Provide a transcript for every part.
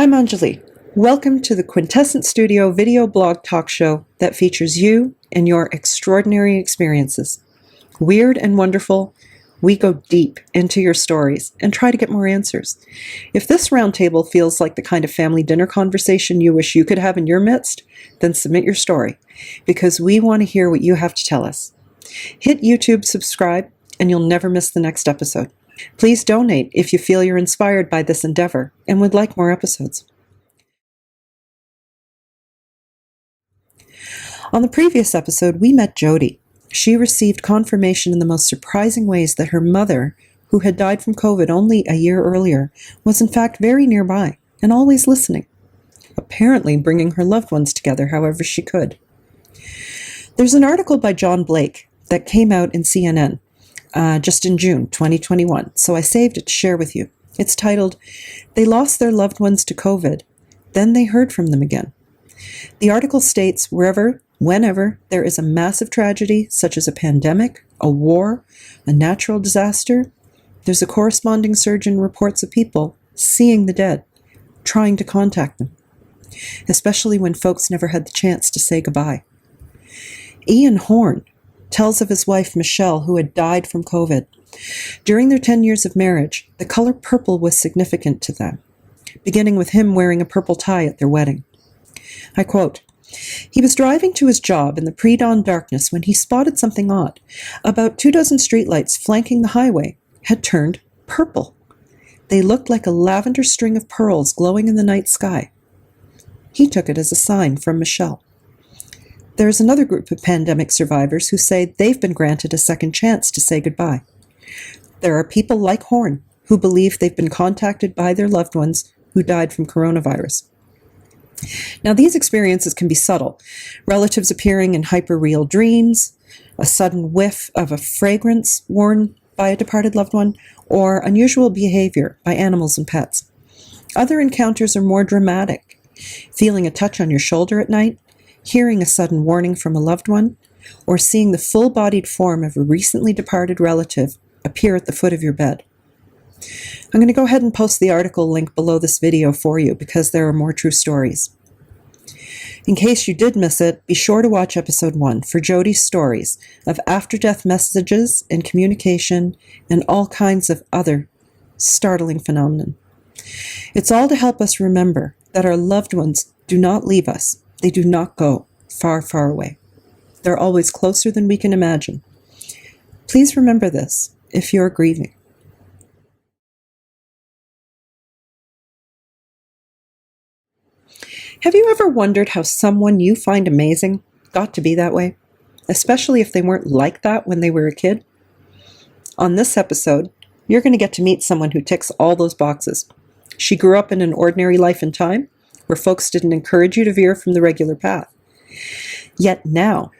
I'm Anjali. Welcome to the Quintessence Studio video blog talk show that features you and your extraordinary experiences. Weird and wonderful, we go deep into your stories and try to get more answers. If this roundtable feels like the kind of family dinner conversation you wish you could have in your midst, then submit your story, because we want to hear what you have to tell us. Hit YouTube subscribe, and you'll never miss the next episode. Please donate if you feel you're inspired by this endeavor and would like more episodes. On the previous episode, we met Jody. She received confirmation in the most surprising ways that her mother, who had died from COVID only a year earlier, was in fact very nearby and always listening, apparently bringing her loved ones together however she could. There's an article by John Blake that came out in CNN just in June 2021, so I saved it to share with you. It's titled, "They Lost Their Loved Ones to COVID, Then They Heard From Them Again." The article states whenever there is a massive tragedy, such as a pandemic, a war, a natural disaster, there's a corresponding surge in reports of people seeing the dead, trying to contact them, especially when folks never had the chance to say goodbye. Ian Horn tells of his wife, Michelle, who had died from COVID. During their 10 years of marriage, the color purple was significant to them, beginning with him wearing a purple tie at their wedding. I quote, "He was driving to his job in the pre-dawn darkness when he spotted something odd. About 24 streetlights flanking the highway had turned purple. They looked like a lavender string of pearls glowing in the night sky. He took it as a sign from Michelle." There is another group of pandemic survivors who say they've been granted a second chance to say goodbye. There are people like Horn who believe they've been contacted by their loved ones who died from coronavirus. Now, these experiences can be subtle. Relatives appearing in hyper-real dreams, a sudden whiff of a fragrance worn by a departed loved one, or unusual behavior by animals and pets. Other encounters are more dramatic. Feeling a touch on your shoulder at night, hearing a sudden warning from a loved one, or seeing the full-bodied form of a recently departed relative appear at the foot of your bed. I'm going to go ahead and post the article link below this video for you because there are more true stories. In case you did miss it, be sure to watch episode 1 for Jody's stories of after-death messages and communication and all kinds of other startling phenomenon. It's all to help us remember that our loved ones do not leave us. They do not go far, far away. They're always closer than we can imagine. Please remember this if you're grieving. Have you ever wondered how someone you find amazing got to be that way, especially if they weren't like that when they were a kid? On this episode, you're going to get to meet someone who ticks all those boxes. She grew up in an ordinary life and time where folks didn't encourage you to veer from the regular path. Yet now,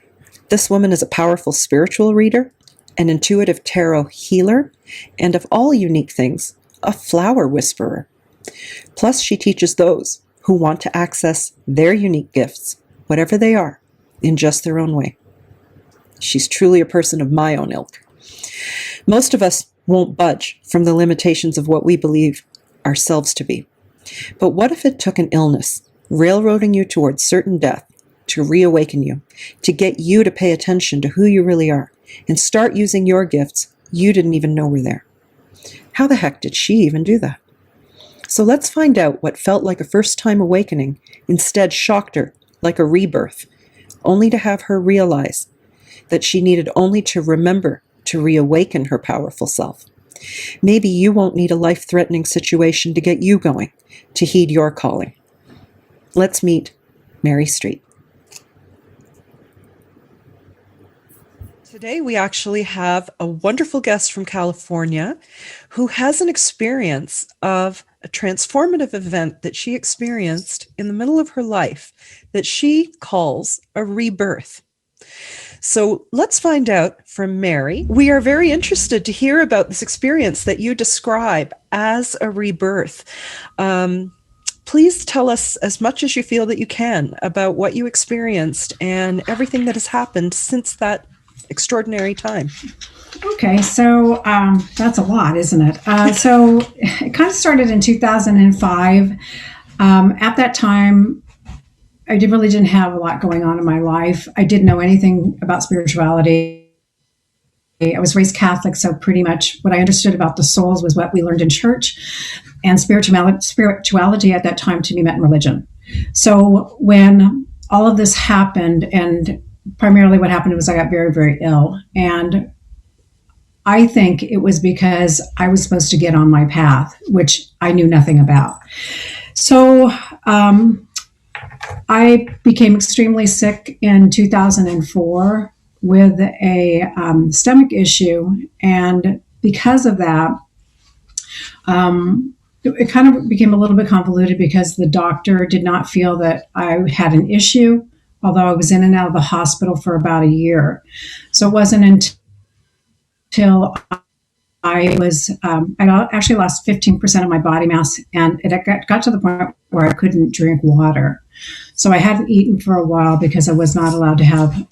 this woman is a powerful spiritual reader, an intuitive tarot healer, and of all unique things, a flower whisperer. Plus, she teaches those who want to access their unique gifts, whatever they are, in just their own way. She's truly a person of my own ilk. Most of us won't budge from the limitations of what we believe ourselves to be. But what if it took an illness, railroading you towards certain death, to reawaken you, to get you to pay attention to who you really are, and start using your gifts you didn't even know were there? How the heck did she even do that? So let's find out what felt like a first-time awakening instead shocked her like a rebirth, only to have her realize that she needed only to remember to reawaken her powerful self. Maybe you won't need a life-threatening situation to get you going, to heed your calling. Let's meet Mary Street. Today we actually have a wonderful guest from California who has an experience of a transformative event that she experienced in the middle of her life that she calls a rebirth. So let's find out from Mary. We are very interested to hear about this experience that you describe as a rebirth. Please tell us as much as you feel that you can about what you experienced and everything that has happened since that extraordinary time. Okay, so that's a lot, isn't it? So it kind of started in 2005. At that time, I really didn't have a lot going on in my life. I didn't know anything about spirituality. I was raised Catholic, so pretty much what I understood about the souls was what we learned in church. And spirituality at that time to me meant religion. So when all of this happened, and primarily what happened was I got very, very ill. And I think it was because I was supposed to get on my path, which I knew nothing about. So I became extremely sick in 2004 with a stomach issue. And because of that, it kind of became a little bit convoluted because the doctor did not feel that I had an issue, although I was in and out of the hospital for about a year. So it wasn't until I actually lost 15% of my body mass, and it got to the point where I couldn't drink water. So I hadn't eaten for a while because I was not allowed to have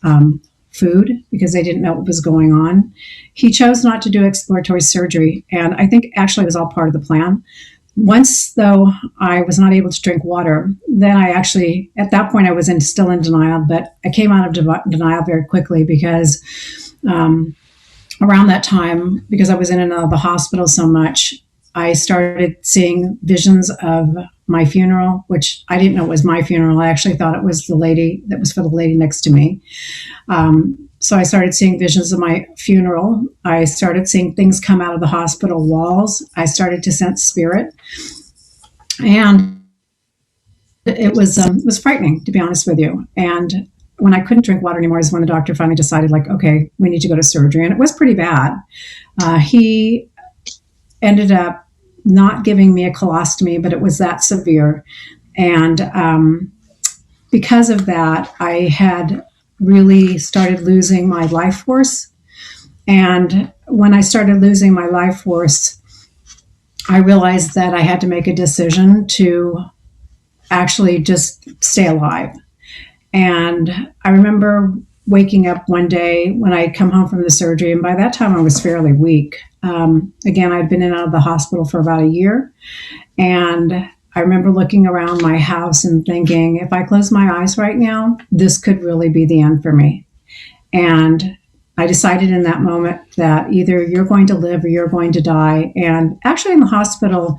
food because they didn't know what was going on. He chose not to do exploratory surgery, and I think actually it was all part of the plan. Once, though, I was not able to drink water, then I actually, at that point, I was still in denial, but I came out of denial very quickly because around that time, because I was in and out of the hospital so much, I started seeing visions of my funeral, which I didn't know it was my funeral. I actually thought it was the lady that was for the lady next to me. So I started seeing visions of my funeral. I started seeing things come out of the hospital walls. I started to sense spirit. And it was frightening, to be honest with you. And when I couldn't drink water anymore is when the doctor finally decided, like, okay, we need to go to surgery. And it was pretty bad. He ended up not giving me a colostomy, but it was that severe. And because of that, I had really started losing my life force. And when I started losing my life force, I realized that I had to make a decision to actually just stay alive. And I remember waking up one day when I come home from the surgery, and by that time I was fairly weak. Again, I'd been in and out of the hospital for about a year. And I remember looking around my house and thinking, if I close my eyes right now, this could really be the end for me. And I decided in that moment that either you're going to live or you're going to die. And actually in the hospital,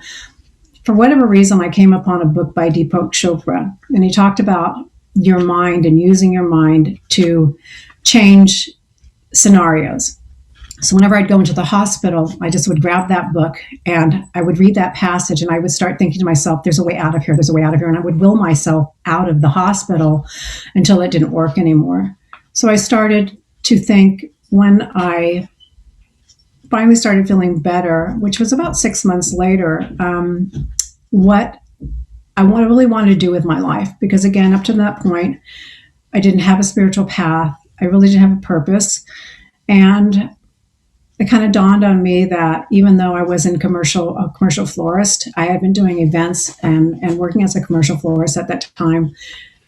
for whatever reason, I came upon a book by Deepak Chopra, and he talked about your mind and using your mind to change scenarios. So whenever I'd go into the hospital, I just would grab that book and I would read that passage, and I would start thinking to myself, there's a way out of here, there's a way out of here. And I would will myself out of the hospital until it didn't work anymore. So I started to think, when I finally started feeling better, which was about 6 months later, what I really wanted to do with my life. Because again, up to that point, I didn't have a spiritual path. I really didn't have a purpose. And it kind of dawned on me that even though I was a commercial florist, I had been doing events and working as a commercial florist at that time,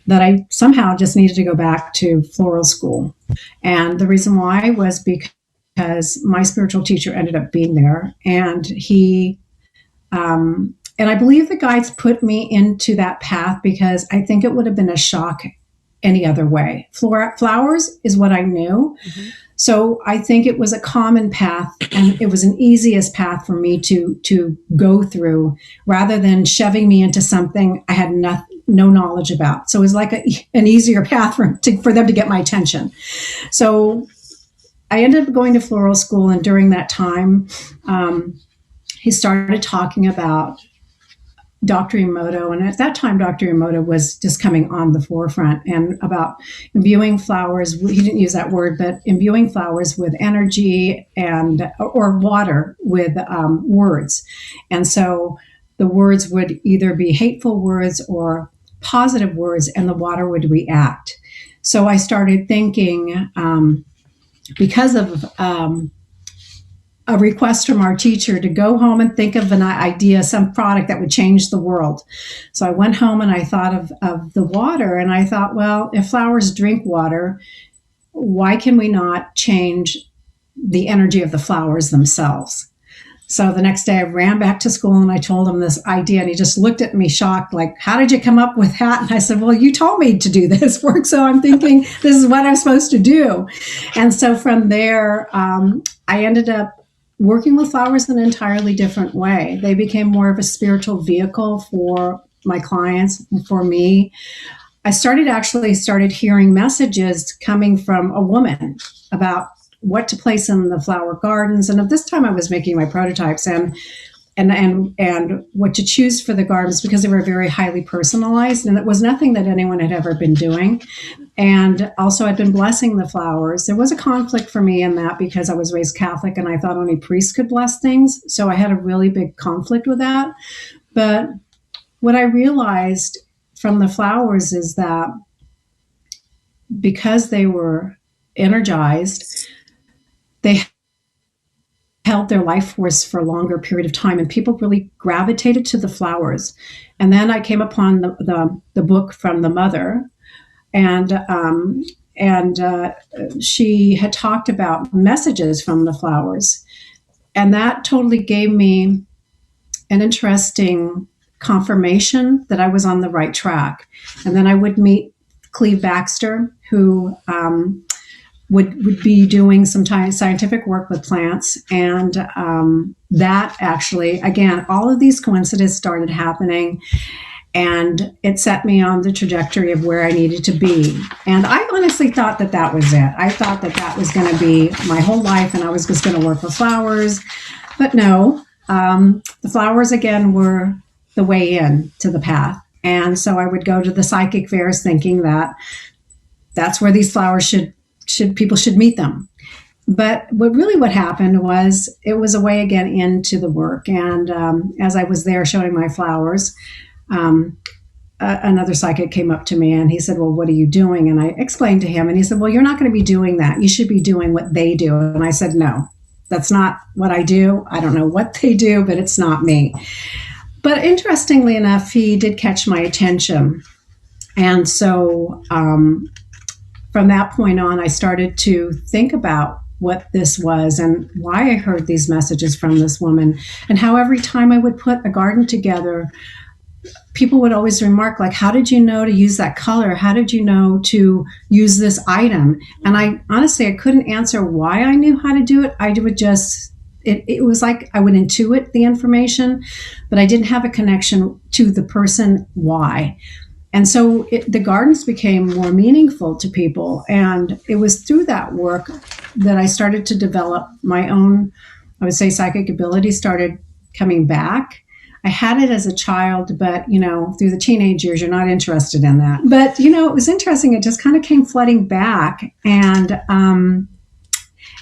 that I somehow just needed to go back to floral school. And the reason why was because my spiritual teacher ended up being there, and he, and I believe the guides put me into that path because I think it would have been a shock any other way. Flowers is what I knew. Mm-hmm. So I think it was a common path, and it was an easiest path for me to go through, rather than shoving me into something I had no knowledge about. So it was like an easier path for them to get my attention. So I ended up going to floral school, and during that time, he started talking about Dr. Emoto. And at that time, Dr. Emoto was just coming on the forefront, and about imbuing flowers. He didn't use that word, but imbuing flowers with energy or water with words. And so the words would either be hateful words or positive words, and the water would react. So I started thinking, because of a request from our teacher to go home and think of an idea, some product that would change the world. So I went home and I thought of the water, and I thought, well, if flowers drink water, why can we not change the energy of the flowers themselves? So the next day I ran back to school and I told him this idea, and he just looked at me shocked, like, how did you come up with that? And I said, well, you told me to do this work, so I'm thinking this is what I'm supposed to do. And so from there, I ended up working with flowers in an entirely different way. They became more of a spiritual vehicle for my clients, for me. I started hearing messages coming from a woman about what to place in the flower gardens. And at this time I was making my prototypes and what to choose for the gardens, because they were very highly personalized and it was nothing that anyone had ever been doing. And also I'd been blessing the flowers. There was a conflict for me in that because I was raised Catholic and I thought only priests could bless things. So I had a really big conflict with that. But what I realized from the flowers is that because they were energized, they held their life force for a longer period of time, and people really gravitated to the flowers. And then I came upon the book from the mother, and she had talked about messages from the flowers, and that totally gave me an interesting confirmation that I was on the right track. And then I would meet Cleve Baxter, who would be doing some scientific work with plants. And that actually, again, all of these coincidences started happening, and it set me on the trajectory of where I needed to be. And I honestly thought that that was it. I thought that that was going to be my whole life and I was just going to work with flowers. But no, the flowers, again, were the way in to the path. And so I would go to the psychic fairs thinking that that's where these flowers people should meet them. But what happened was it was a way again into the work. And as I was there showing my flowers, another psychic came up to me and he said, well, what are you doing? And I explained to him and he said, well, you're not going to be doing that. You should be doing what they do. And I said, no, that's not what I do. I don't know what they do, but it's not me. But interestingly enough, he did catch my attention. And so from that point on, I started to think about what this was and why I heard these messages from this woman, and how every time I would put a garden together, people would always remark, like, how did you know to use that color? How did you know to use this item? And I couldn't answer why I knew how to do it. I would just, it was like I would intuit the information, but I didn't have a connection to the person why. And so the gardens became more meaningful to people. And it was through that work that I started to develop my own, I would say, psychic ability started coming back. I had it as a child, but, through the teenage years, you're not interested in that. But, it was interesting. It just kind of came flooding back.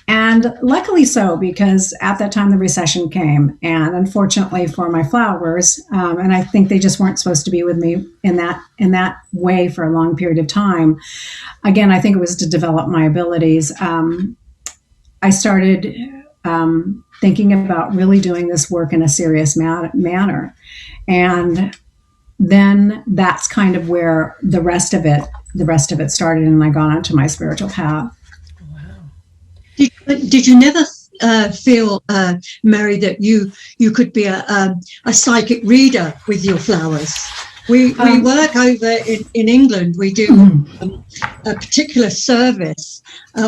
And luckily so, because at that time the recession came, and unfortunately for my flowers, and I think they just weren't supposed to be with me in that way for a long period of time. Again, I think it was to develop my abilities. I started thinking about really doing this work in a serious manner, and then that's kind of where the rest of it started, and I got onto my spiritual path. Did you never feel, Mary, that you could be a psychic reader with your flowers? We work over in England. We do a particular service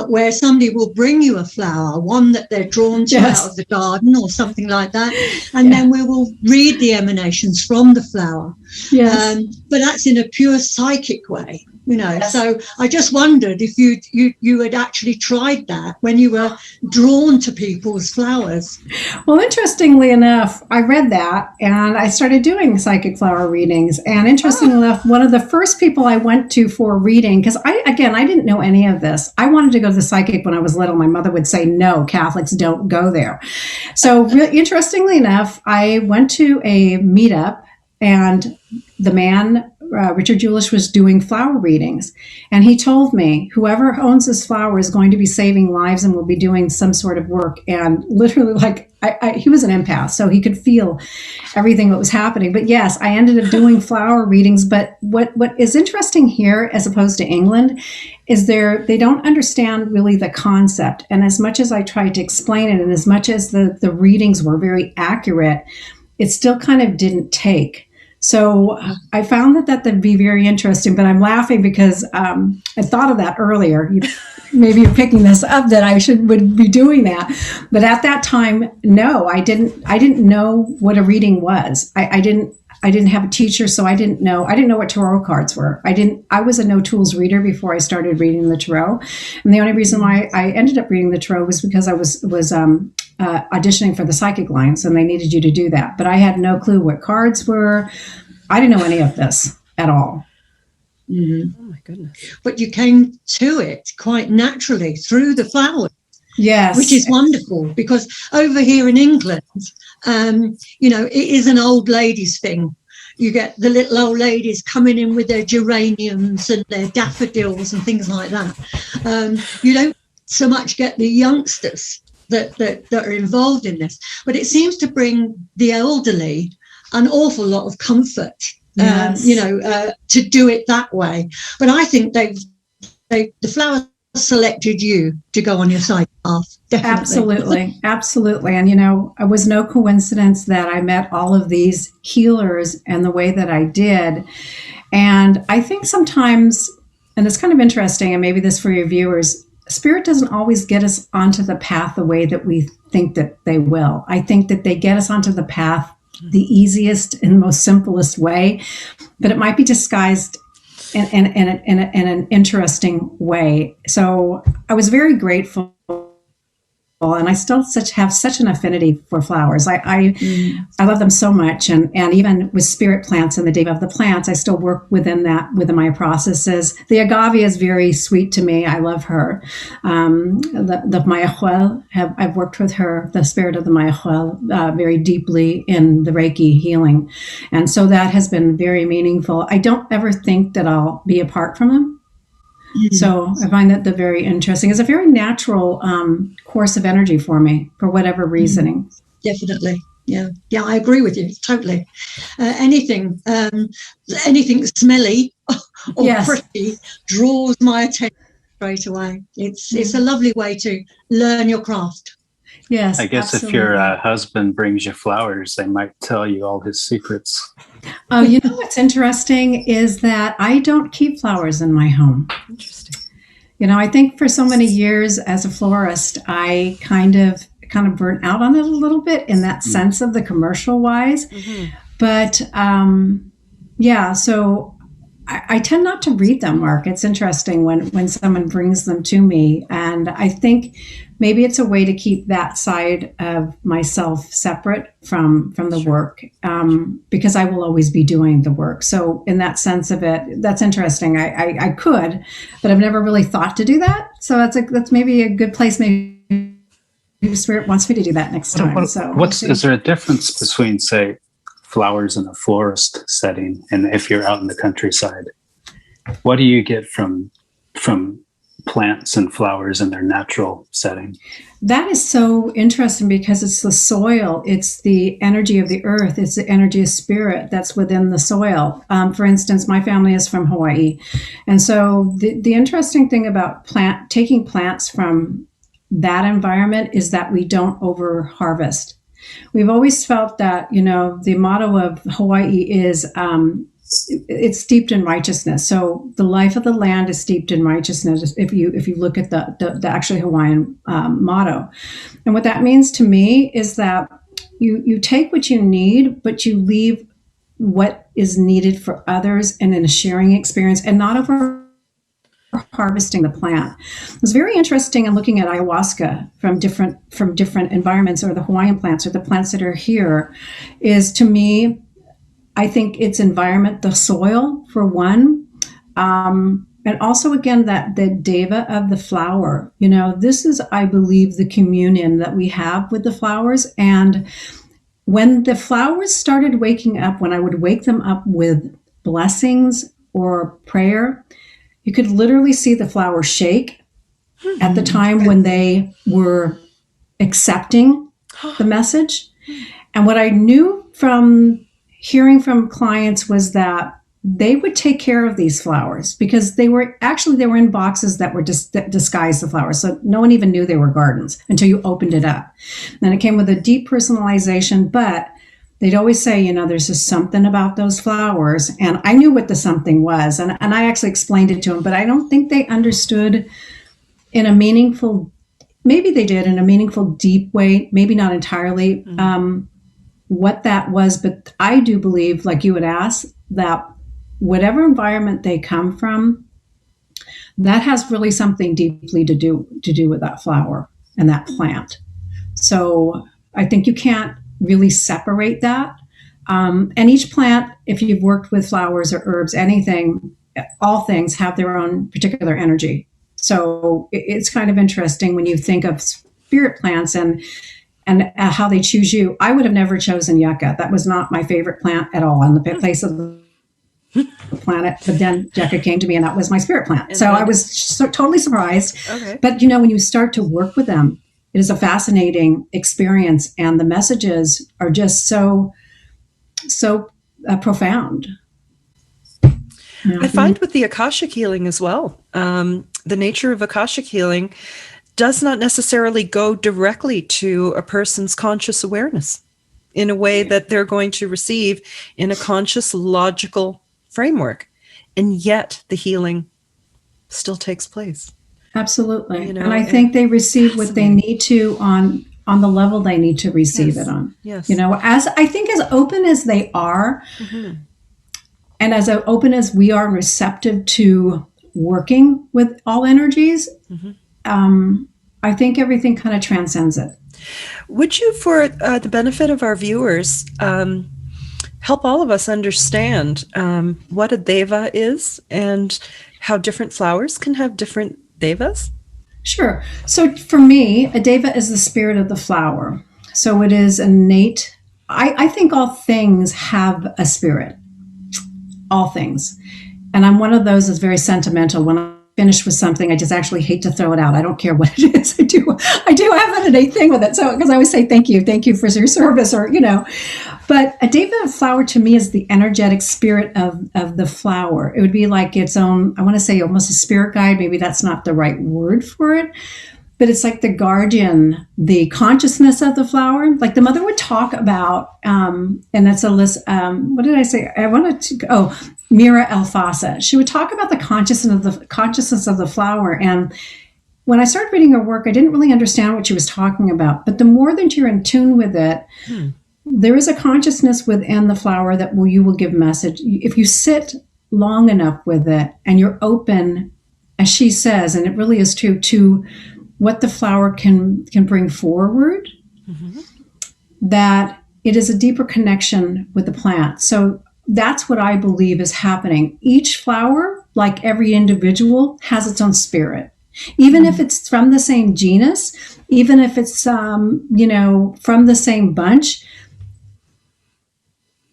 where somebody will bring you a flower, one that they're drawn to out of the garden or something like that, and then we will read the emanations from the flower. Yes. But that's in a pure psychic way. So I just wondered if you had actually tried that when you were drawn to people's flowers. Well, interestingly enough, I read that and I started doing psychic flower readings. And interestingly enough, one of the first people I went to for a reading, because I didn't know any of this. I wanted to go to the psychic when I was little. My mother would say, no, Catholics don't go there. So interestingly enough, I went to a meetup, and the man Richard Julish was doing flower readings. And he told me, whoever owns this flower is going to be saving lives and will be doing some sort of work. And literally, like, he was an empath, so he could feel everything that was happening. But yes, I ended up doing flower readings. But what is interesting here, as opposed to England, is they don't understand really the concept. And as much as I tried to explain it, and as much as the readings were very accurate, it still kind of didn't take. So I found that would be very interesting, but I'm laughing because I thought of that earlier. Maybe you're picking this up that I would be doing that. But at that time, no, I didn't know what a reading was. I didn't have a teacher, so I didn't know what tarot cards were. I was a no tools reader before I started reading the tarot. And the only reason why I ended up reading the tarot was because I was auditioning for the psychic lines, and they needed you to do that. But I had no clue what cards were. I didn't know any of this at all. Mm-hmm. Oh my goodness. But you came to it quite naturally through the flowers. Yes. Which is wonderful, because over here in England, it is an old ladies thing. You get the little old ladies coming in with their geraniums and their daffodils and things like that. You don't so much get the youngsters that are involved in this, but it seems to bring the elderly an awful lot of comfort. Yes. To do it that way. But I think the flowers selected you to go on your side path. Definitely. Absolutely. And it was no coincidence that I met all of these healers and the way that I did. And I think sometimes, and it's kind of interesting, and maybe this for your viewers, Spirit doesn't always get us onto the path the way that we think that they will. I think that they get us onto the path the easiest and most simplest way, but it might be disguised in an interesting way. So I was very grateful, and I still have such an affinity for flowers. I love them so much, and even with spirit plants and the Deva of the plants, I still work within my processes. The agave is very sweet to me. I love her. The Mayahuel, I've worked with her, the spirit of the Mayahuel, very deeply in the Reiki healing, and so that has been very meaningful. I don't ever think that I'll be apart from them. So I find that very interesting. It's a very natural course of energy for me, for whatever reasoning. Definitely. Yeah, I agree with you totally. Anything smelly or pretty draws my attention straight away. It's a lovely way to learn your craft. Yes, I guess absolutely. If your husband brings you flowers, they might tell you all his secrets. Oh, what's interesting is that I don't keep flowers in my home. Interesting. I think for so many years as a florist, I kind of burnt out on it a little bit in that sense of the commercial wise. Mm-hmm. But so I tend not to read them, Mark. It's interesting when someone brings them to me, and I think maybe it's a way to keep that side of myself separate from the work, because I will always be doing the work. So in that sense of it, that's interesting. I could, but I've never really thought to do that. So that's maybe a good place. Maybe Spirit wants me to do that next time. Is there a difference between, say, flowers in a florist setting and if you're out in the countryside? What do you get from plants and flowers in their natural setting? That is so interesting, because it's the soil, it's the energy of the earth, it's the energy of spirit that's within the soil. For instance, my family is from Hawaii, and so the interesting thing about taking plants from that environment is that we don't over harvest. We've always felt that, the motto of Hawaii is it's steeped in righteousness. So the life of the land is steeped in righteousness. If you look at the actually Hawaiian motto, and what that means to me is that you take what you need, but you leave what is needed for others, and in a sharing experience, and not over harvesting the plant. It's very interesting in looking at ayahuasca from different environments, or the Hawaiian plants, or the plants that are here, is, to me, I think it's environment, the soil for one, and also again that the Deva of the flower. This is, I believe, the communion that we have with the flowers. And when the flowers started waking up, when I would wake them up with blessings or prayer, you could literally see the flower shake at the time when they were accepting the message. And what I knew from hearing from clients was that they would take care of these flowers because they were in boxes that were that disguised the flowers. So no one even knew they were gardens until you opened it up. Then it came with a deep personalization, but they'd always say, there's just something about those flowers. And I knew what the something was. And I actually explained it to them, but I don't think they understood in a meaningful, maybe they did in a meaningful, deep way, maybe not entirely, what that was. But I do believe, like you would ask, that whatever environment they come from, that has really something deeply to do with that flower and that plant. So I think you can't really separate that. And each plant, if you've worked with flowers or herbs, anything, all things have their own particular energy. So it's kind of interesting when you think of spirit plants and how they choose you. I would have never chosen yucca. That was not my favorite plant at all on the place of the planet. But then yucca came to me, and that was my spirit plant. So I was totally surprised. Okay. But when you start to work with them, it is a fascinating experience, and the messages are just so profound. I find with the Akashic healing as well, the nature of Akashic healing does not necessarily go directly to a person's conscious awareness in a way that they're going to receive in a conscious, logical framework. And yet the healing still takes place. Absolutely. And I think they receive what they need to on the level they need to receive it on. Yes. As I think as open as they are, and as open as we are receptive to working with all energies, I think everything kind of transcends it. Would you, for the benefit of our viewers, help all of us understand what a deva is and how different flowers can have different devas? Sure. So for me, a deva is the spirit of the flower. So it is innate. I think all things have a spirit. All things. And I'm one of those that's very sentimental. When I'm finished with something, I just actually hate to throw it out. I don't care what it is. I do have an innate thing with it. So, because I always say, thank you for your service, or, but a deva flower to me is the energetic spirit of the flower. It would be like its own, I want to say almost a spirit guide. Maybe that's not the right word for it, but it's like the guardian, the consciousness of the flower. Like the mother would talk about, and that's a list. What did I say? I wanted to, Mira Alfasa. She would talk about the consciousness of the flower. And when I started reading her work, I didn't really understand what she was talking about. But the more that you're in tune with it, there is a consciousness within the flower that you will give message. If you sit long enough with it and you're open, as she says, and it really is true, to what the flower can bring forward, that it is a deeper connection with the plant. So that's what I believe is happening. Each flower, like every individual, has its own spirit. Even if it's from the same genus, even if it's, from the same bunch,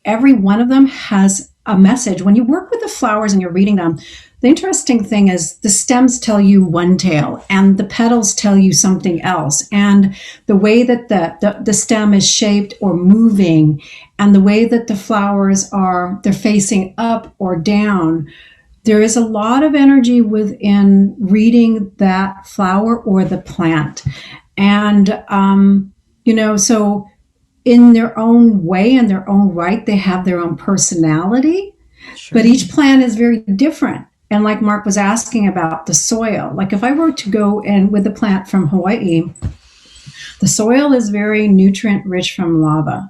every one of them has a message. When you work with the flowers and you're reading them, the interesting thing is the stems tell you one tale and the petals tell you something else. And the way that the stem is shaped or moving, and the way that the flowers they're facing up or down, there is a lot of energy within reading that flower or the plant. And, so in their own way, in their own right, they have their own personality, but each plant is very different. And like Mark was asking about the soil, like if I were to go in with a plant from Hawaii, the soil is very nutrient rich from lava.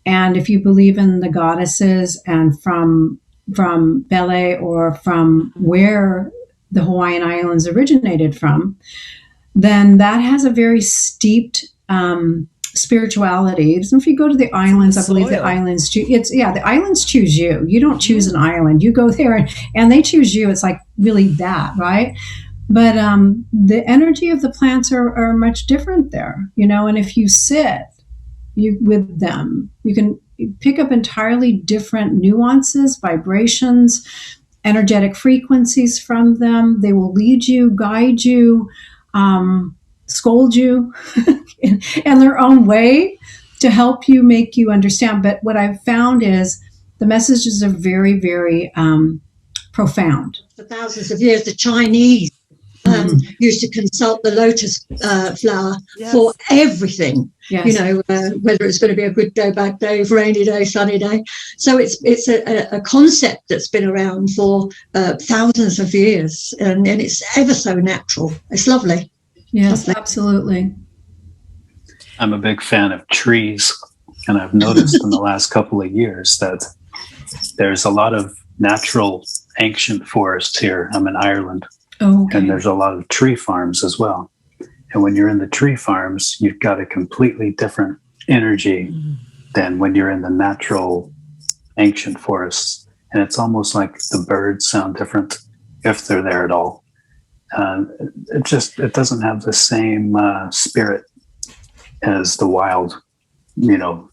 And if you believe in the goddesses and from Bele, or from where the Hawaiian Islands originated from, then that has a very steeped spirituality. So if you go to the islands, I believe the islands the islands choose you. You don't choose an island. You go there and they choose you. It's like really that, right? But the energy of the plants are much different there, and if you sit with them, you can, pick up entirely different nuances, vibrations, energetic frequencies from them. They will lead you, guide you, scold you in their own way to help you, make you understand. But what I've found is the messages are very, very profound. For thousands of years, the Chinese used to consult the lotus flower for everything. Yes. You know, whether it's going to be a good day, bad day, rainy day, sunny day. So it's a concept that's been around for thousands of years, and it's ever so natural. It's lovely. Yes, absolutely. I'm a big fan of trees, and I've noticed in the last couple of years that there's a lot of natural ancient forests here. I'm in Ireland. Okay. And there's a lot of tree farms as well. And when you're in the tree farms, you've got a completely different energy than when you're in the natural ancient forests. And it's almost like the birds sound different if they're there at all. It doesn't have the same spirit as the wild,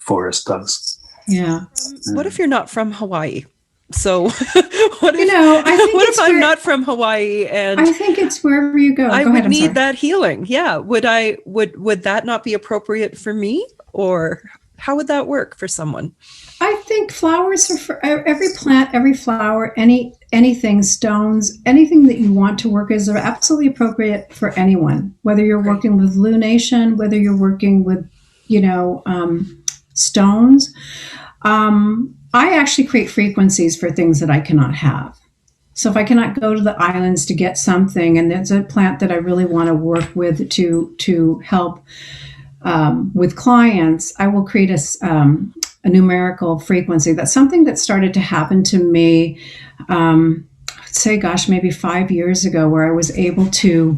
forest does. Yeah. What if you're not from Hawaii? So what if, what if I'm not from Hawaii and I think it's wherever you go. I Go would ahead, need that healing. Yeah. Would that not be appropriate for me, or how would that work for someone? I think flowers are for every plant, every flower, anything, stones, anything that you want to work is absolutely appropriate for anyone, whether you're working with lunation, whether you're working with, stones. I actually create frequencies for things that I cannot have. So if I cannot go to the islands to get something, and there's a plant that I really want to work with to help with clients, I will create a numerical frequency. That's something that started to happen to me, I'd say, maybe 5 years ago, where I was able to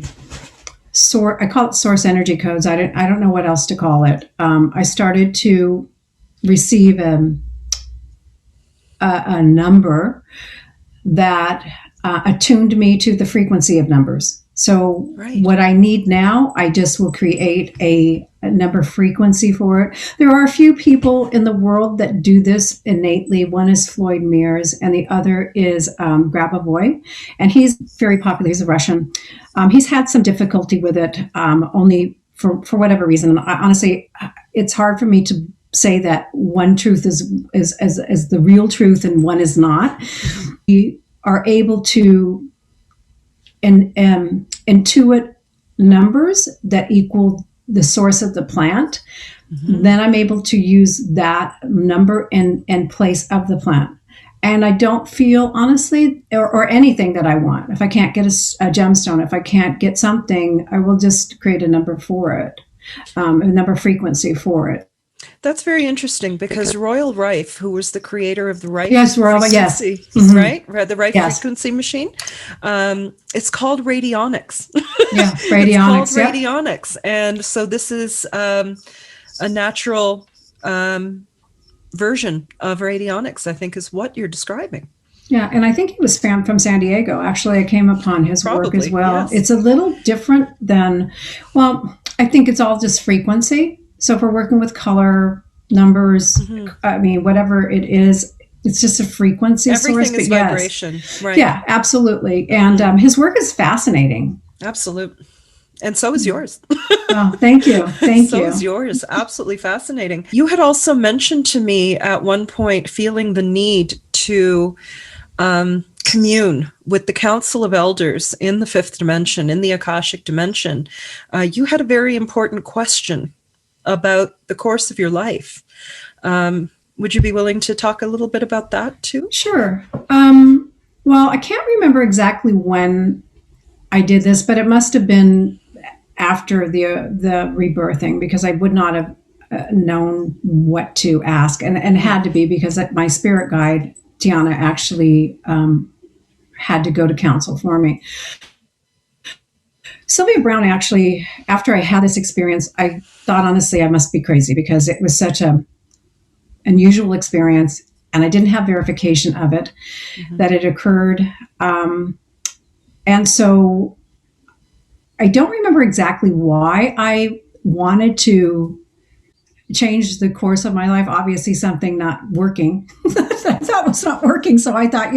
I call it source energy codes. I don't know what else to call it. I started to receive a number that attuned me to the frequency of numbers. So what I need now, I just will create a number frequency for it. There are a few people in the world that do this innately. One is Floyd Mears, and the other is Grabovoi, and he's very popular. He's a Russian. He's had some difficulty with it, only for whatever reason. And honestly, it's hard for me to say that one truth is the real truth and one is not. We are able to intuit numbers that equal the source of the plant. Then I'm able to use that number in place of the plant. And I don't feel, honestly, or anything that I want. If I can't get a gemstone, if I can't get something, I will just create a number for it, a number frequency for it. That's very interesting, because Royal Rife, who was the creator of the Rife frequency, right? The Rife frequency machine. It's called radionics. Yeah, radionics. It's called radionics. And so this is a natural version of radionics, I think, is what you're describing. Yeah, and I think he was from San Diego. Actually, I came upon his work as well. Yes. It's a little different than, I think it's all just frequency. So if we're working with color, numbers, whatever it is, it's just a frequency source. Everything is vibration. Right. Yeah, absolutely. And his work is fascinating. Absolutely. And so is yours. Oh, thank you. So is yours. Absolutely fascinating. You had also mentioned to me at one point feeling the need to commune with the Council of Elders in the fifth dimension, in the Akashic dimension. You had a very important question about the course of your life. Would you be willing to talk a little bit about that too? Sure. Well, I can't remember exactly when I did this, but it must have been after the rebirthing, because I would not have known what to ask, and it had to be because my spirit guide, Tiana, actually had to go to council for me. Sylvia Brown, actually, after I had this experience, I thought, honestly, I must be crazy, because it was such an unusual experience, and I didn't have verification of it, that it occurred. And so I don't remember exactly why I wanted to change the course of my life. Obviously, something not working. That was not working. So I thought,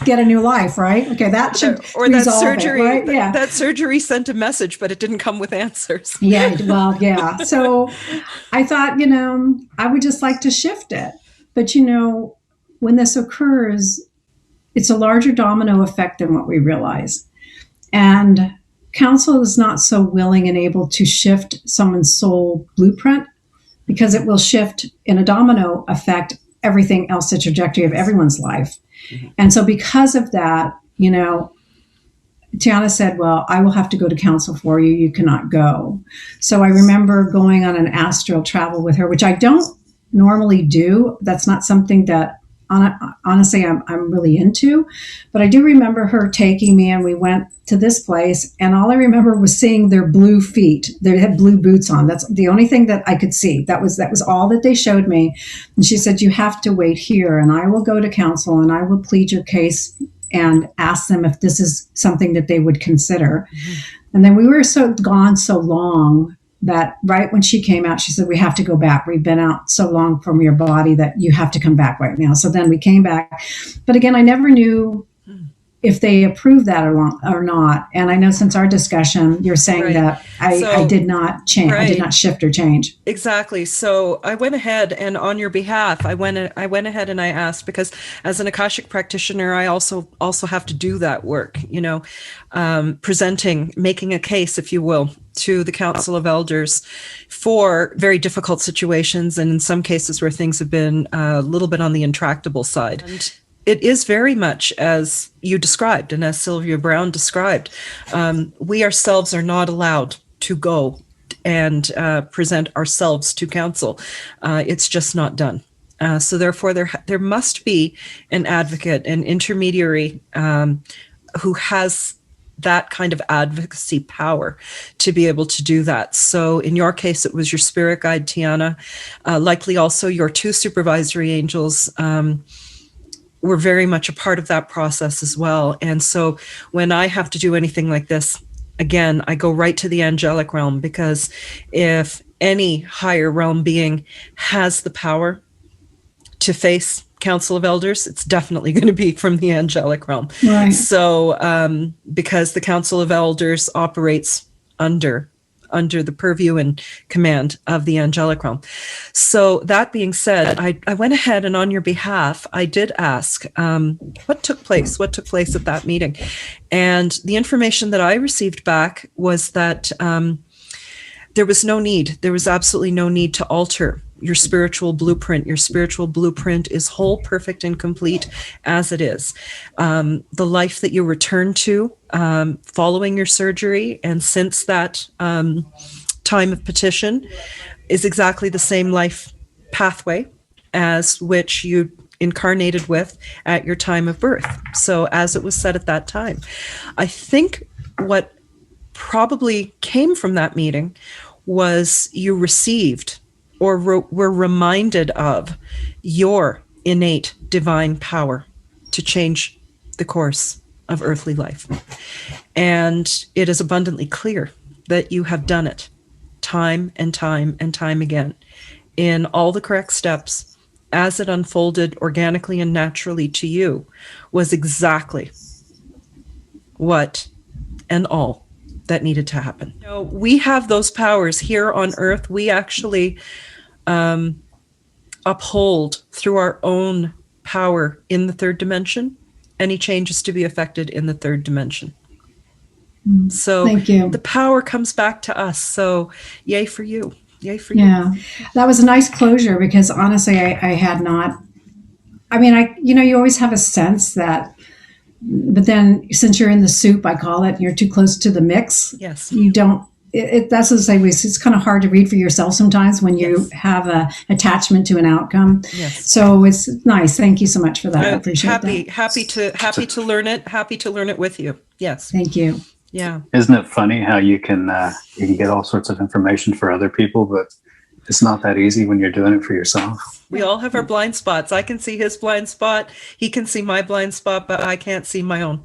get a new life, right? Okay, that should or that resolve surgery. it, right? Yeah, that surgery sent a message, but it didn't come with answers. Yeah, well, yeah. So I thought, I would just like to shift it. But when this occurs, it's a larger domino effect than what we realize. And counsel is not so willing and able to shift someone's soul blueprint, because it will shift in a domino effect everything else, the trajectory of everyone's life. Mm-hmm. And so because of that, Tiana said, well, I will have to go to counsel for you. You cannot go. So I remember going on an astral travel with her, which I don't normally do. That's not something that honestly I'm really into. But I do remember her taking me, and we went to this place, and all I remember was seeing their blue feet. They had blue boots on. That's the only thing that I could see. That was all that they showed me. And she said, you have to wait here, and I will go to counsel, and I will plead your case and ask them if this is something that they would consider. Mm-hmm. And then we were gone so long that right when she came out, she said, we have to go back. We've been out so long from your body that you have to come back right now. So then we came back. But again, I never knew if they approved that or not. And I know since our discussion, you're saying that I did not change. Right. I did not shift or change. Exactly. So I went ahead, and on your behalf, I went ahead and I asked, because as an Akashic practitioner, I also have to do that work, presenting, making a case, if you will, to the Council of Elders for very difficult situations, and in some cases where things have been a little bit on the intractable side. And it is very much as you described, and as Sylvia Brown described. We ourselves are not allowed to go and present ourselves to counsel. It's just not done. So therefore, there must be an advocate, an intermediary who has that kind of advocacy power to be able to do that. So in your case, it was your spirit guide, Tiana, likely also your two supervisory angels, were very much a part of that process as well. And so when I have to do anything like this, again, I go right to the angelic realm, because if any higher realm being has the power to face Council of Elders, it's definitely going to be from the angelic realm. Right. So because the Council of Elders operates under the purview and command of the angelic realm. So that being said, I went ahead, and on your behalf, I did ask what took place at that meeting. And the information that I received back was that there was absolutely no need to alter your spiritual blueprint. Your spiritual blueprint is whole, perfect, and complete as it is. The life that you return to following your surgery and since that time of petition is exactly the same life pathway as which you incarnated with at your time of birth. So as it was said at that time, I think what probably came from that meeting was you received or were reminded of your innate divine power to change the course of earthly life. And it is abundantly clear that you have done it time and time and time again in all the correct steps as it unfolded organically and naturally to you was exactly what and all that needed to happen. We have those powers here on earth. We actually uphold through our own power in the third dimension any changes to be affected in the third dimension. So thank you. The power comes back to us. So yay for you. Yay for you. Yeah, that was a nice closure, because honestly, I had not, you always have a sense that, but then since you're in the soup, I call it, you're too close to the mix. Yes. You don't, that's the same way. It's kind of hard to read for yourself sometimes when you have a attachment to an outcome. Yes. So it's nice. Thank you so much for that. I appreciate that. Happy to learn it. Happy to learn it with you. Yes. Thank you. Yeah. Isn't it funny how you can get all sorts of information for other people, but it's not that easy when you're doing it for yourself. We all have our blind spots. I can see his blind spot. He can see my blind spot, but I can't see my own.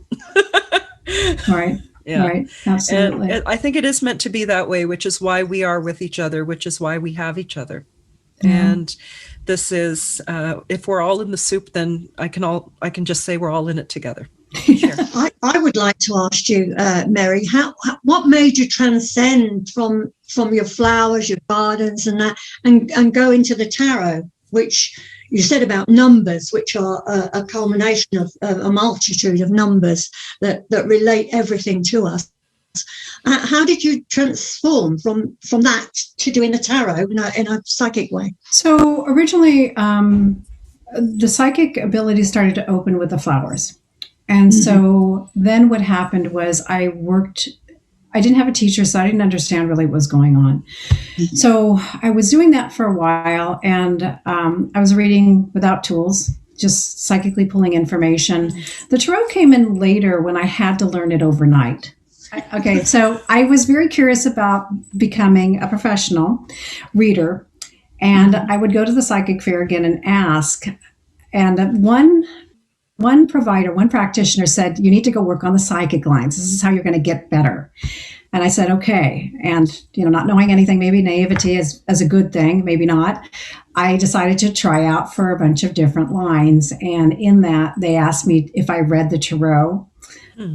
Right. Yeah. Right. Absolutely. And I think it is meant to be that way, which is why we are with each other, which is why we have each other. And this is, if we're all in the soup, then I can just say we're all in it together. Sure. I would like to ask you, Mary, what made you transcend from your flowers, your gardens, and that, and go into the tarot, which you said about numbers, which are a culmination of a multitude of numbers that relate everything to us. How did you transform from that to doing the tarot in a psychic way? So originally, the psychic ability started to open with the flowers. And so then what happened was I didn't have a teacher, so I didn't understand really what was going on. So I was doing that for a while, and I was reading without tools, just psychically pulling information. The tarot came in later when I had to learn it overnight. Okay, so I was very curious about becoming a professional reader, and I would go to the psychic fair again and ask. And one practitioner said, you need to go work on the psychic lines. This is how you're going to get better. And I said, okay. And, not knowing anything, maybe naivety is a good thing, maybe not. I decided to try out for a bunch of different lines. And in that, they asked me if I read the tarot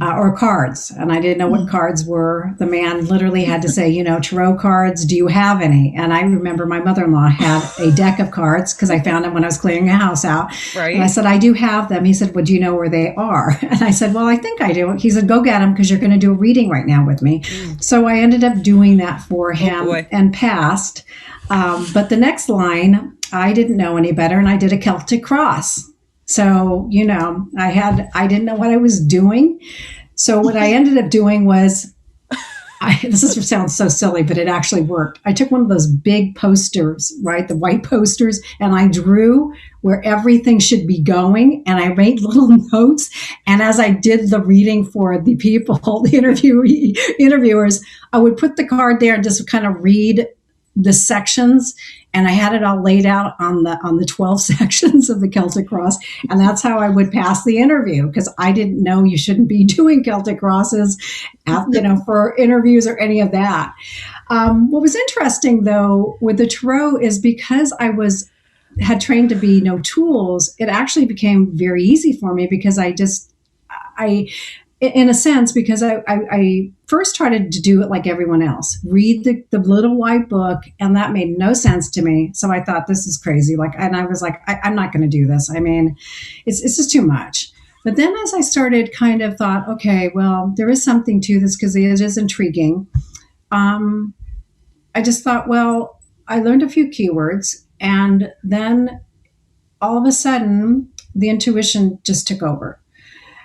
or cards. And I didn't know what cards were. The man literally had to say, tarot cards, do you have any? And I remember my mother-in-law had a deck of cards because I found them when I was clearing a house out. Right. And I said, I do have them. He said, well, do you know where they are? And I said, well, I think I do. He said, go get them because you're going to do a reading right now with me. So I ended up doing that for him and passed. But the next line, I didn't know any better, and I did a Celtic cross. So, I didn't know what I was doing. So what I ended up doing was, sounds so silly, but it actually worked. I took one of those big posters, right? The white posters, and I drew where everything should be going. And I made little notes. And as I did the reading for the people, the interviewers, I would put the card there and just kind of read the sections, and I had it all laid out on the 12 sections of the Celtic cross, and that's how I would pass the interview, because I didn't know you shouldn't be doing Celtic crosses, for interviews or any of that. What was interesting though with the tarot is because I had trained to be no tools, it actually became very easy for me because in a sense, because I first started to do it like everyone else, read the little white book, and that made no sense to me. So I thought, this is crazy. And I was like, I'm not going to do this. I mean, it's just too much. But then as I started kind of thought, okay, well, there is something to this because it is intriguing. I just thought, well, I learned a few keywords, and then all of a sudden the intuition just took over.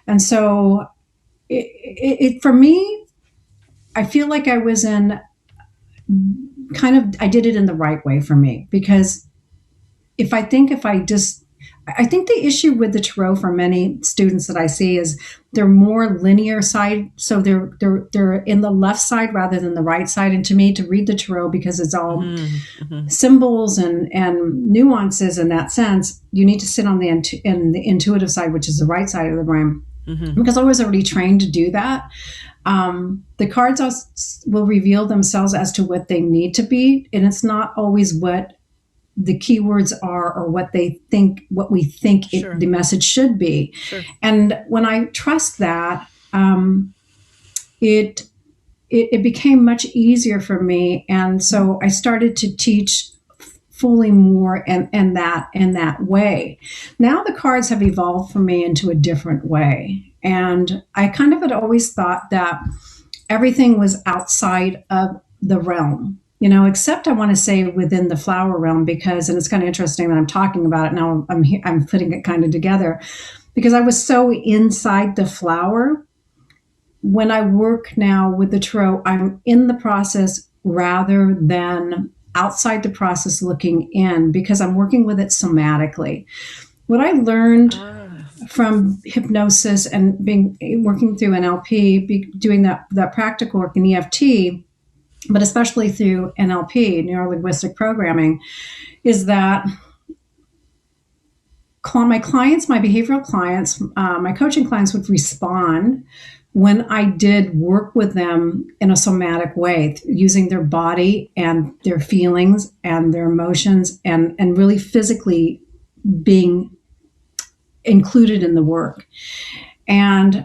And so it for me, I feel like I was I did it in the right way for me, because I think the issue with the tarot for many students that I see is they're more linear side. So they're in the left side rather than the right side. And to me, to read the tarot, because it's all symbols and nuances in that sense, you need to sit on the intuitive side, which is the right side of the brain. Because I was already trained to do that. The cards will reveal themselves as to what they need to be. And it's not always what the keywords are or what we think the message should be. Sure. And when I trust that, it became much easier for me. And so I started to teach fully more in that way. Now the cards have evolved for me into a different way. And I kind of had always thought that everything was outside of the realm, except I want to say within the flower realm, because, and it's kind of interesting that I'm talking about it now, I'm putting it kind of together, because I was so inside the flower. When I work now with the tarot, I'm in the process rather than outside the process looking in, because I'm working with it somatically. What I learned from hypnosis and working through NLP, doing that practical work in EFT, but especially through NLP, neuro-linguistic programming, is that my clients, my behavioral clients, my coaching clients would respond when I did work with them in a somatic way, using their body and their feelings and their emotions, and really physically being included in the work. And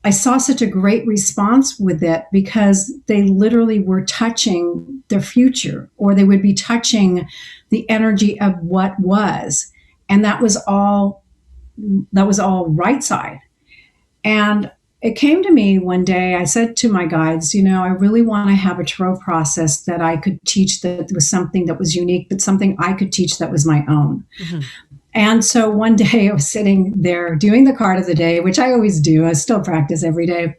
I saw such a great response with it, because they literally were touching their future, or they would be touching the energy of what was. And that was all right side. And it came to me one day, I said to my guides, I really want to have a tarot process that I could teach that was something that was unique, but something I could teach that was my own. Mm-hmm. And so one day I was sitting there doing the card of the day, which I always do. I still practice every day.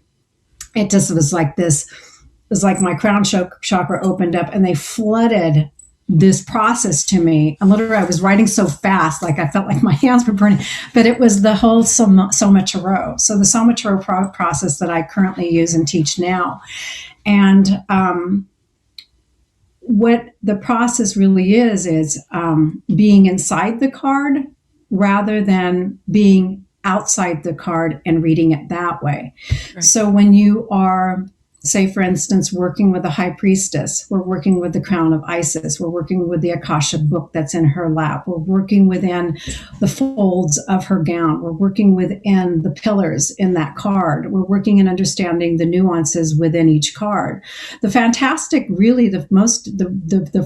It just was like this. It was like my crown chakra opened up, and they flooded this process to me. And literally, I was writing so fast, like I felt like my hands were burning. But it was the whole soma-tarot. So the soma-tarot process that I currently use and teach now. And what the process really is being inside the card rather than being outside the card and reading it that way. Right. So when you are, say, for instance, working with the high priestess, we're working with the crown of Isis, we're working with the Akasha book that's in her lap, we're working within the folds of her gown, we're working within the pillars in that card, we're working in understanding the nuances within each card. The fantastic, really the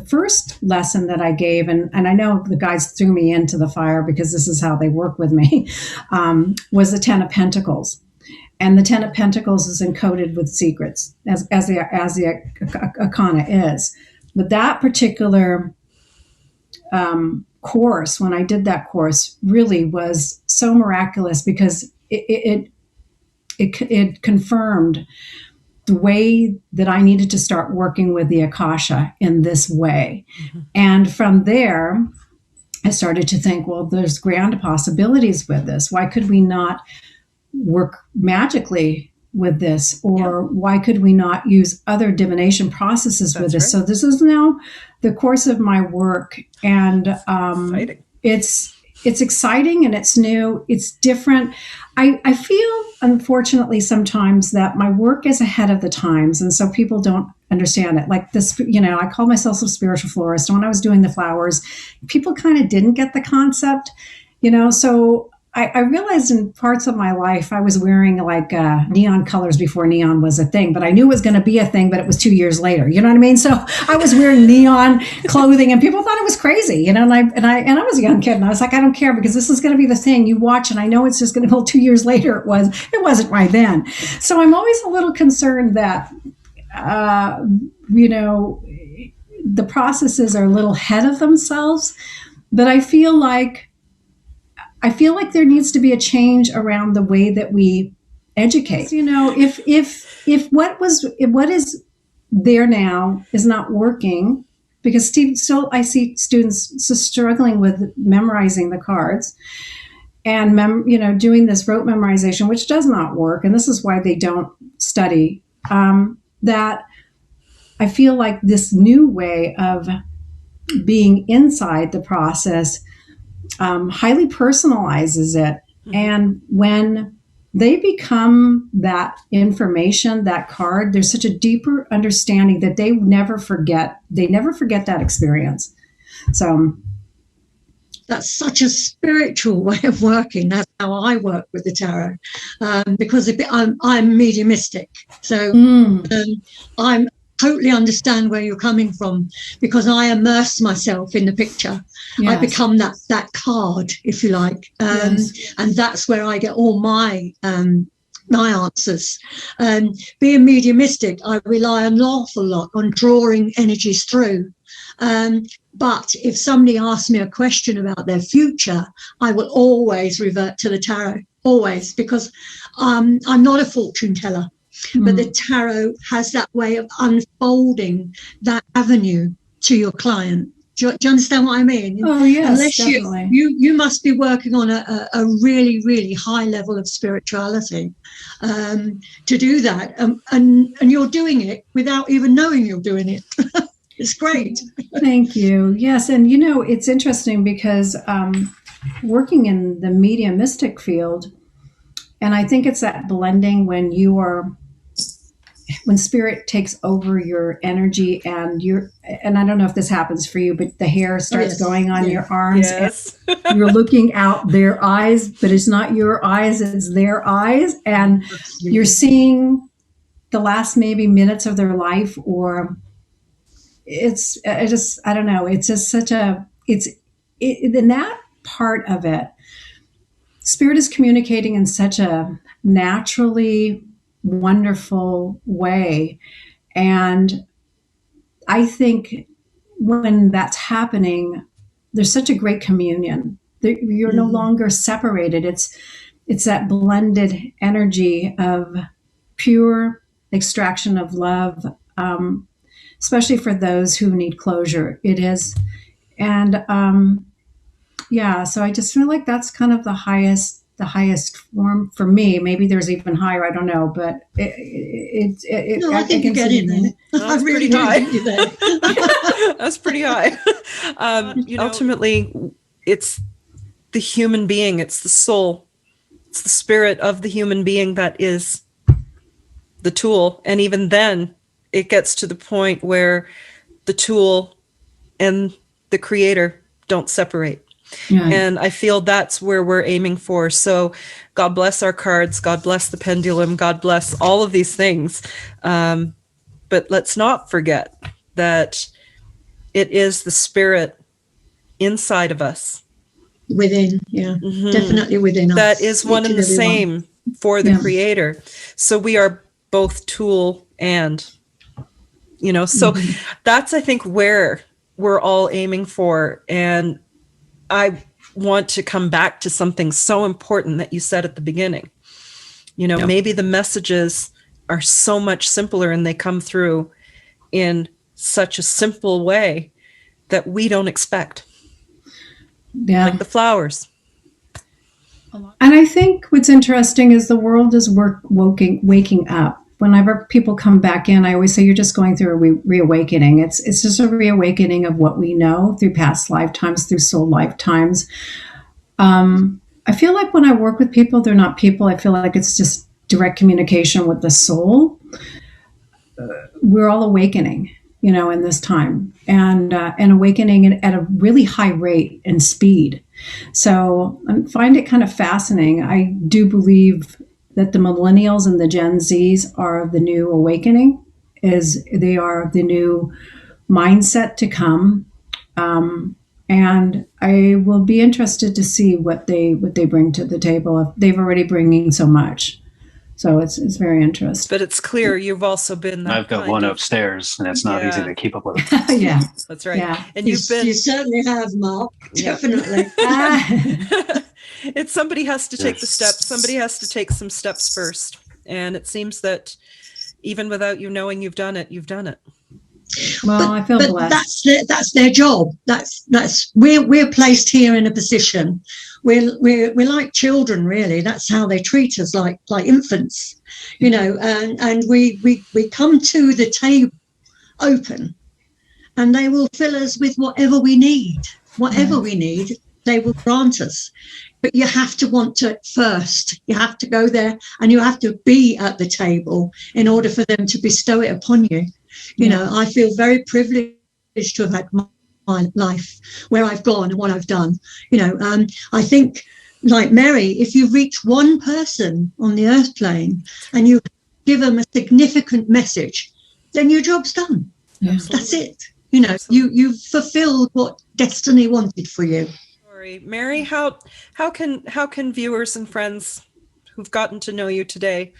first lesson that I gave, and I know the guys threw me into the fire because this is how they work with me, was the Ten of Pentacles. And the Ten of Pentacles is encoded with secrets, as the Arcana is. But that particular course, when I did that course, really was so miraculous, because it confirmed the way that I needed to start working with the Akasha in this way. Mm-hmm. And from there, I started to think, well, there's grand possibilities with this. Why could we not work magically with this, or why could we not use other divination processes with this? Right. So this is now the course of my work, and it's exciting, and it's new, it's different. I feel, unfortunately, sometimes that my work is ahead of the times, and so people don't understand it. Like this, I call myself a spiritual florist, and when I was doing the flowers, people kind of didn't get the concept, so I realized in parts of my life I was wearing like neon colors before neon was a thing, but I knew it was going to be a thing, but it was 2 years later. You know what I mean? So I was wearing neon clothing, and people thought it was crazy, and I was a young kid, and I was like, I don't care, because this is going to be the thing you watch, and I know it's just going to be 2 years later. It wasn't right then. So I'm always a little concerned that the processes are a little ahead of themselves, but I feel like there needs to be a change around the way that we educate. If what is there now is not working, because still I see students struggling with memorizing the cards and doing this rote memorization, which does not work, and this is why they don't study. That I feel like this new way of being inside the process highly personalizes it. Mm-hmm. And when they become that information, that card, there's such a deeper understanding that they never forget that experience. So that's such a spiritual way of working. That's how I work with the tarot, because I'm mediumistic. So I'm totally understand where you're coming from, because I immerse myself in the picture. Yes. I become that card, if you like, yes. And that's where I get all my answers. Being mediumistic, I rely an awful lot on drawing energies through. But if somebody asks me a question about their future, I will always revert to the tarot, always, because I'm not a fortune teller. But the tarot has that way of unfolding that avenue to your client. Do you understand what I mean? Oh, yes, unless definitely. You must be working on a really, really high level of spirituality to do that. And you're doing it without even knowing you're doing it. It's great. Thank you. Yes. And, it's interesting because working in the mediumistic field, And I think it's that blending when spirit takes over your energy, and I don't know if this happens for you, but the hair starts going on your arms. Yes. And you're looking out their eyes, but it's not your eyes, it's their eyes. And you're seeing the last maybe minutes of their life, or I don't know. It's just in that part of it, spirit is communicating in such a naturally wonderful way. And I think when that's happening, there's such a great communion. You're no longer separated. It's that blended energy of pure extraction of love, especially for those who need closure. It is. And so I just feel like that's kind of the highest form for me. Maybe there's even higher, I don't know, but I think you're getting there. I really do think you're there. That's pretty high. Ultimately, it's the human being, it's the soul, it's the spirit of the human being that is the tool. And even then, it gets to the point where the tool and the creator don't separate. Yeah. And I feel that's where we're aiming for. So God bless our cards, God bless the pendulum, God bless all of these things. But let's not forget that it is the spirit inside of us. Within, definitely within us. That is one and the same for the creator. So we are both tool and, so that's, I think, where we're all aiming for. And I want to come back to something so important that you said at the beginning. Maybe the messages are so much simpler and they come through in such a simple way that we don't expect. Yeah. Like the flowers. And I think what's interesting is the world is waking up. Whenever people come back in, I always say you're just going through a reawakening. It's just a reawakening of what we know through past lifetimes, through soul lifetimes. I feel like when I work with people, they're not people. I feel like it's just direct communication with the soul. We're all awakening, in this time, and awakening at a really high rate and speed. So I find it kind of fascinating. I do believe that the millennials and the Gen Zs are the new awakening, they are the new mindset to come. And I will be interested to see what they bring to the table. They've already bringing so much. So it's very interesting. But it's clear you've also been that. I've got one upstairs, and it's not easy to keep up with. Yeah, that's right. Yeah. And you certainly have, Mark. Definitely. It's somebody has to take the steps. Somebody has to take some steps first. And it seems that even without you knowing you've done it, you've done it. Well, I feel blessed. That's their job. We're placed here in a position. We're like children, really. That's how they treat us, like infants, and we come to the table open, and they will fill us with whatever we need. Whatever we need, they will grant us. But you have to want it first. You have to go there, and you have to be at the table in order for them to bestow it upon you. I feel very privileged to have had my life where I've gone and what I've done. I think, like Mary, if you reach one person on the earth plane and you give them a significant message, then your job's done. Absolutely. That's it. You've fulfilled what destiny wanted for you. Mary, how can viewers and friends who've gotten to know you today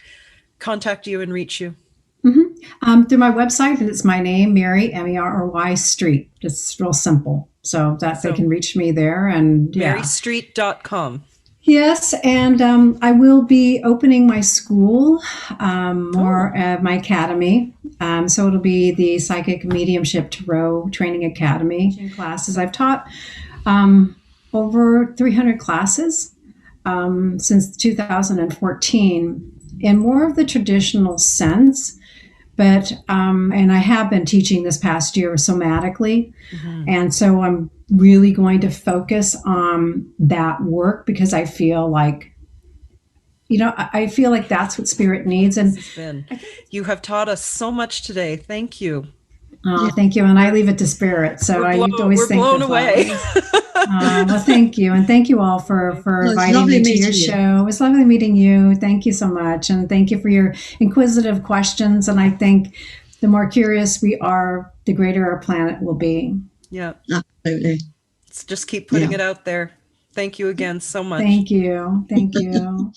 contact you and reach you? Through my website, and it's my name, Mary, Mery Street. It's real simple. So they can reach me there. And marystreet.com. Yes, and I will be opening my school, my academy. So it'll be the Psychic Mediumship Tarot Training Academy classes. I've taught over 300 classes since 2014 in more of the traditional sense. But, and I have been teaching this past year somatically. And so I'm really going to focus on that work because I feel like I feel like that's what spirit needs. And It's been, you have taught us so much today. Thank you. Thank you. And I leave it to spirit. So I always we're think blown the away. well, thank you. And thank you all for inviting me to your show. It was lovely meeting you. Thank you so much. And thank you for your inquisitive questions. And I think the more curious we are, the greater our planet will be. Yeah. Absolutely. Let's just keep putting it out there. Thank you again so much. Thank you. Thank you.